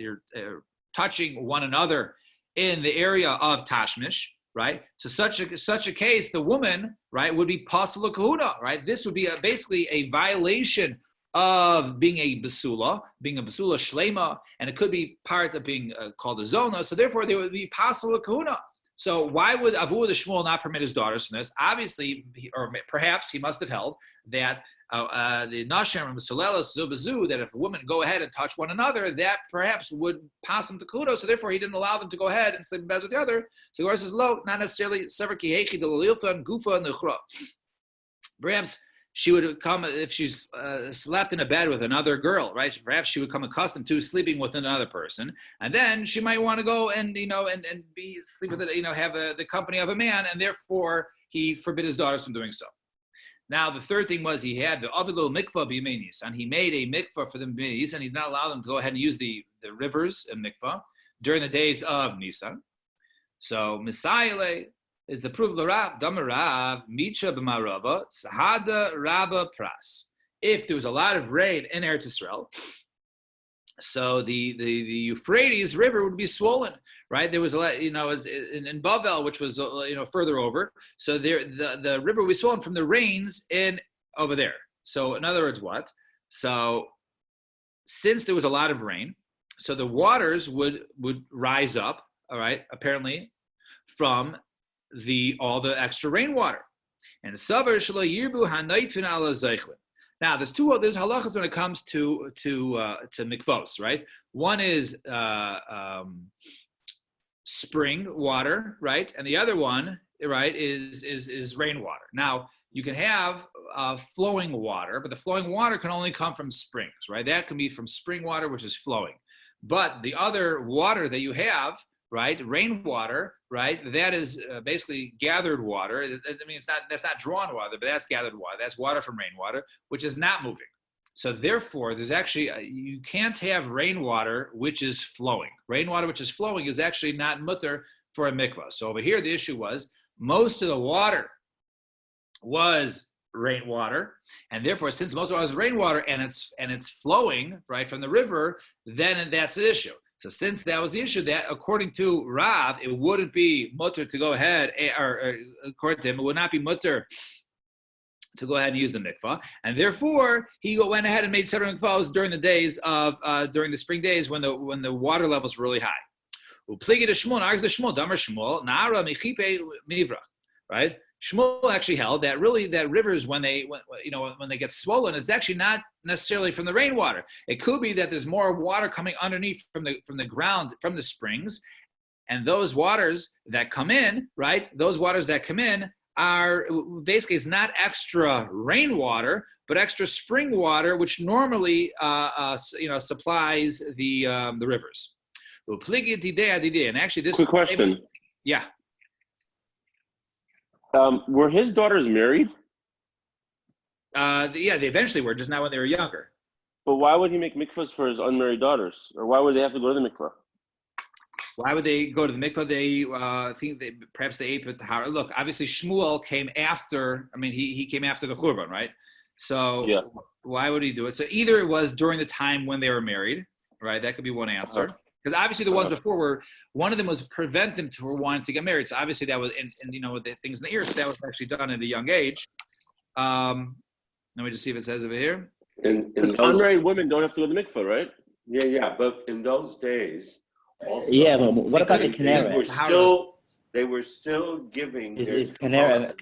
touching one another in the area of Tashmish, right? So such a case, the woman, right, would be pasul kahuna, right? This would be basically a violation of being a basula shlema, and it could be part of being called a zona. So therefore, there would be pasul kahuna. So why would Avu the Shmuel not permit his daughters from this? Obviously, or perhaps he must have held that the Nashim and Sulelas Zubazu, that if a woman go ahead and touch one another, that perhaps would pass them to Kudo. So therefore, he didn't allow them to go ahead and sleep in beds with the other. So the Gemara says, "Lo, not necessarily. Perhaps she would come if she's slept in a bed with another girl, right? Perhaps she would come accustomed to sleeping with another person, and then she might want to go and be sleep with have the company of a man, and therefore he forbid his daughters from doing so. Now the third thing was he had the avilu mikvah b'yemei Nisan. He made a mikvah for them b'yemei Nisan. He did not allow them to go ahead and use the rivers and mikvah during the days of Nisan. So Misayle is the proof of the Rav, Damarav, Micha b'marava, Sahada Rabba Pras. If there was a lot of rain in Eretz Yisrael, so the Euphrates River would be swollen, right? There was a lot, in Bavel, which was further over. So there, the river would be swollen from the rains in over there. So in other words, what? So since there was a lot of rain, so the waters would rise up, all right, apparently, from all the extra rainwater. And savar shelo yirbu hanaitvin ala zeichlin. Now, there's halachas when it comes to mikvos, right? One is spring water, right, and the other one, right, is rainwater. Now, you can have flowing water, but the flowing water can only come from springs, right? That can be from spring water, which is flowing. But the other water that you have, right, rainwater, right, that is basically gathered water. I mean, that's not drawn water, but that's gathered water. That's water from rainwater, which is not moving. So therefore, there's actually, you can't have rainwater which is flowing. Rainwater which is flowing is actually not mutter for a mikvah. So over here, the issue was most of the water was rainwater, and therefore, since most of it was rainwater and it's flowing right from the river, then that's the issue. So since that was the issue, that according to Rav, it wouldn't be mutter to go ahead, or according to him, it would not be mutter to go ahead and use the mikvah, and therefore he went ahead and made several mikvahs during the spring days when the water levels were really high. Right? Shmuel actually held that really that rivers when they get swollen, it's actually not necessarily from the rainwater. It could be that there's more water coming underneath from the ground, from the springs, and those waters that come in, right? Those waters that come in are basically, it's not extra rainwater, but extra spring water, which normally supplies the rivers. And actually, this Quick question. Yeah. Were his daughters married? They eventually were, just not when they were younger. But why would he make mikvahs for his unmarried daughters? Or why would they have to go to the mikvah? Why would they go to the mikvah? They think perhaps they ate with the tahara. Look, obviously Shmuel came after. I mean, he came after the churban, right? So yeah. Why would he do it? So either it was during the time when they were married, right? That could be one answer. Because obviously the ones before were, one of them was prevent them from wanting to get married. So obviously that was, and the things in the ear, so that was actually done at a young age. Let me just see if it says over here. Because unmarried women don't have to go to the mikvah, right? Yeah, but in those days, also, but what about the Canara? They were still giving is their Canara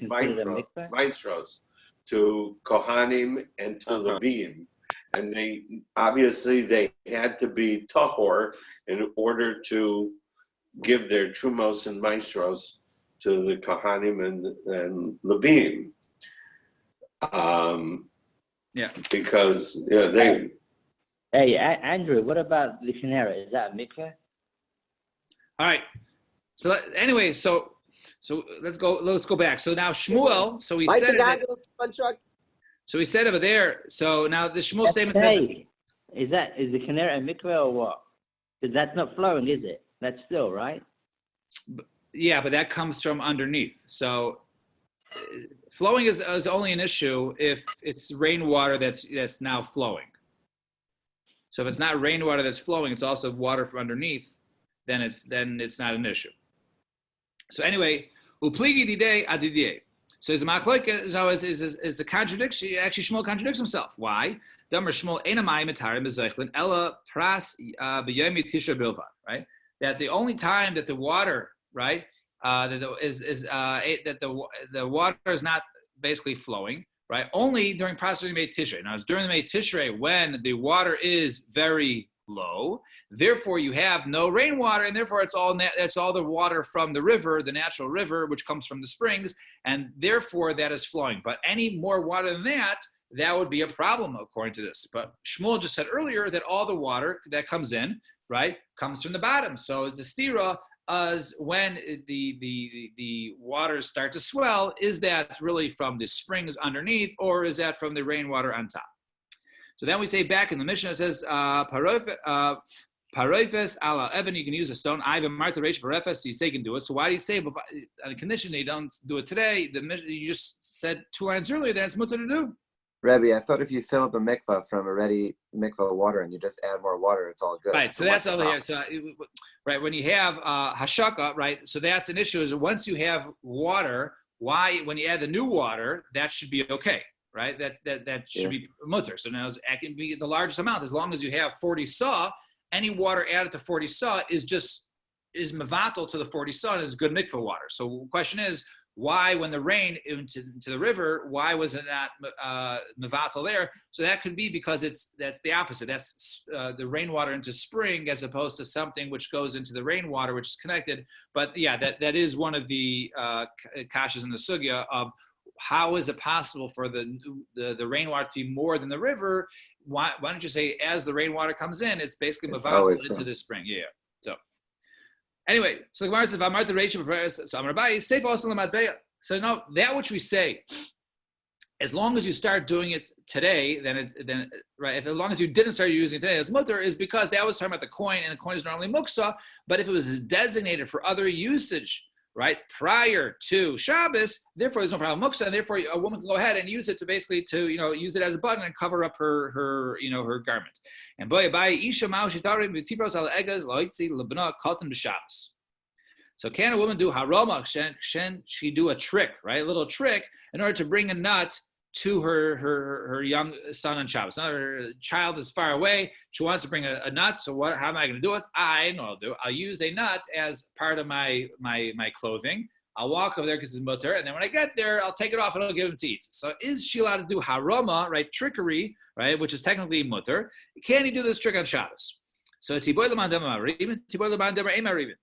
maestros to Kohanim and to Levim. And they had to be tahor in order to give their trumos and maestros to the Kohanim and Levim. Because they. Hey, Andrew, what about the Canara? Is that a mikveh? All right. So anyway, so let's go back. So now Shmuel. So he said it. So he said over there. So now the Shmuel statement said. Is the Canara a mikveh or what? Because that's not flowing, is it? That's still right. Yeah, but that comes from underneath. So flowing is only an issue if it's rainwater that's now flowing. So if it's not rainwater that's flowing, it's also water from underneath. Then it's not an issue. So anyway, upligi didei adidei. So is a contradiction. Actually, Shmuel contradicts himself. Why? Damer Shmuel enamai mitarim bezechlin ella pras b'yomi tisha bilvad. Right. That the only time that the water, right, that the water is not basically flowing, right, only during pras b'yomi tishrei. Now it's during the tishrei when the water is very low, therefore you have no rainwater, and therefore it's all the water from the river, the natural river, which comes from the springs, and therefore that is flowing. But any more water than that would be a problem according to this. But Shmuel just said earlier that all the water that comes in, right, comes from the bottom. So the stira is when the waters start to swell. Is that really from the springs underneath, or is that from the rainwater on top? So then we say back in the Mishnah, it says, Parofes ala Evan, you can use a stone. Ivan Marta Reish Parofes, you say you can do it. So why do you say, on the condition that you don't do it today, you just said 2 lines earlier that it's mutter to do? Rebbe, I thought if you fill up a mikvah from a ready mikvah water and you just add more water, it's all good. Right, so that's all here. So, right, when you have hashaka, right, so that's an issue is once you have water, when you add the new water, that should be okay. right? That should be mutter. So now it can be the largest amount as long as you have 40 saw. Any water added to 40 saw is mevatel to the 40 saw and is good mikvah water. So the question is, why, when the rain into the river, why was it not mevatel there? So that could be because that's the opposite. That's the rainwater into spring as opposed to something which goes into the rainwater, which is connected. But yeah, that is one of the kashas in the sugya of how is it possible for the rainwater to be more than the river? Why don't you say as the rainwater comes in, it's basically mevatel into the spring? Yeah. So. Anyway, so the Gemara says, "V'amar the Reish so Amar Abaye safe also l'madbeya." So now that which we say, as long as you start doing it today, then right. If as long as you didn't start using it today as mutter, is because that was talking about the coin, and the coin is normally muksa. But if it was designated for other usage, right, prior to Shabbos, therefore there's no problem muksa, and therefore a woman can go ahead and use it to basically use it as a button and cover up her garment. And boy, by isha ma'ushitarim v'tifros al egas loitzi lebna katan b'Shabbos. So can a woman do haroma? She do a trick, right, a little trick, in order to bring a nut to her young son on Shabbos. Now her child is far away. She wants to bring a nut. So how am I going to do it? I know what I'll do. I'll use a nut as part of my clothing. I'll walk over there because it's mutter, and then when I get there, I'll take it off and I'll give him to eat. So is she allowed to do haroma, right, trickery, right, which is technically mutter? Can he do this trick on Shabbos? So tiboy l'man dema marivin, tiboy l'man dema ein marivin.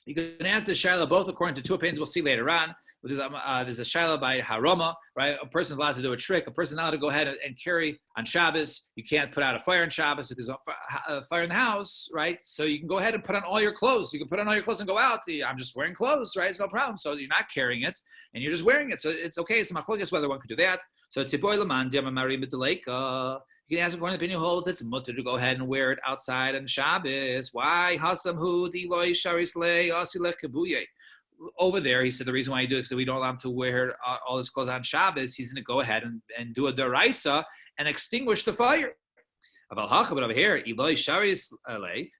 You can ask the shaila both according to two opinions we'll see later on. There's a shaila by haroma, right? A person's allowed to do a trick. A person's allowed to go ahead and carry on Shabbos. You can't put out a fire on Shabbos if there's a fire in the house, right? So you can go ahead and put on all your clothes. You can put on all your clothes and go out. I'm just wearing clothes, right? It's no problem. So you're not carrying it, and you're just wearing it. So it's okay. It's machlokes whether one could do that. So tiboy l'man diama marim b'deleika. You can ask according to the opinion holds it's mutter to go ahead and wear it outside on Shabbos. Why? Hasam hu diloi sharis le asile kabuye. Over there, he said the reason why he do it is because we don't allow him to wear all his clothes on Shabbos. He's going to go ahead and do a deraisa and extinguish the fire. But over here, if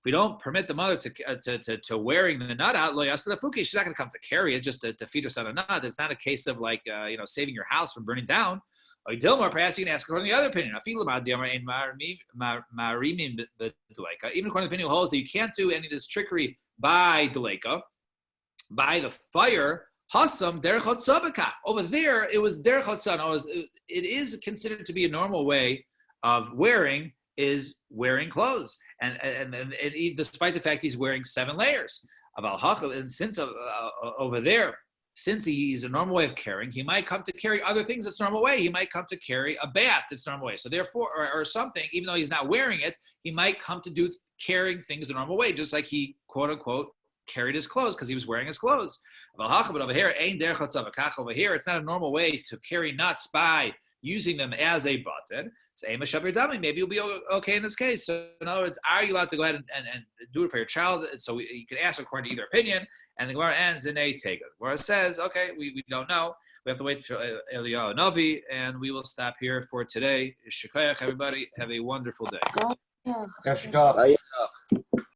we don't permit the mother to wearing the nut out, she's not going to come to carry it just to feed us on a nut. It's not a case of like saving your house from burning down. Dilmar, perhaps you can ask according to the other opinion. Even according to the opinion who holds that you can't do any of this trickery by deleka, by the fire. Hasam derech hotzabakach. Over there, it was derech hotzan. It is considered to be a normal way of wearing is wearing clothes, and despite the fact he's wearing 7 layers. And since over there, since he's a normal way of carrying, he might come to carry other things that's normal way. He might come to carry a bat that's normal way. So therefore, or something, even though he's not wearing it, he might come to do carrying things the normal way, just like he, quote unquote, carried his clothes because he was wearing his clothes. But over here, over here, it's not a normal way to carry nuts by using them as a button. Maybe you'll be okay in this case. So in other words, are you allowed to go ahead and do it for your child? So you can ask according to either opinion. And the Gemara ends in a take. The Gemara says, okay, we don't know. We have to wait for Eliyahu Navi, and we will stop here for today. Shekayach, everybody. Have a wonderful day. Yeah.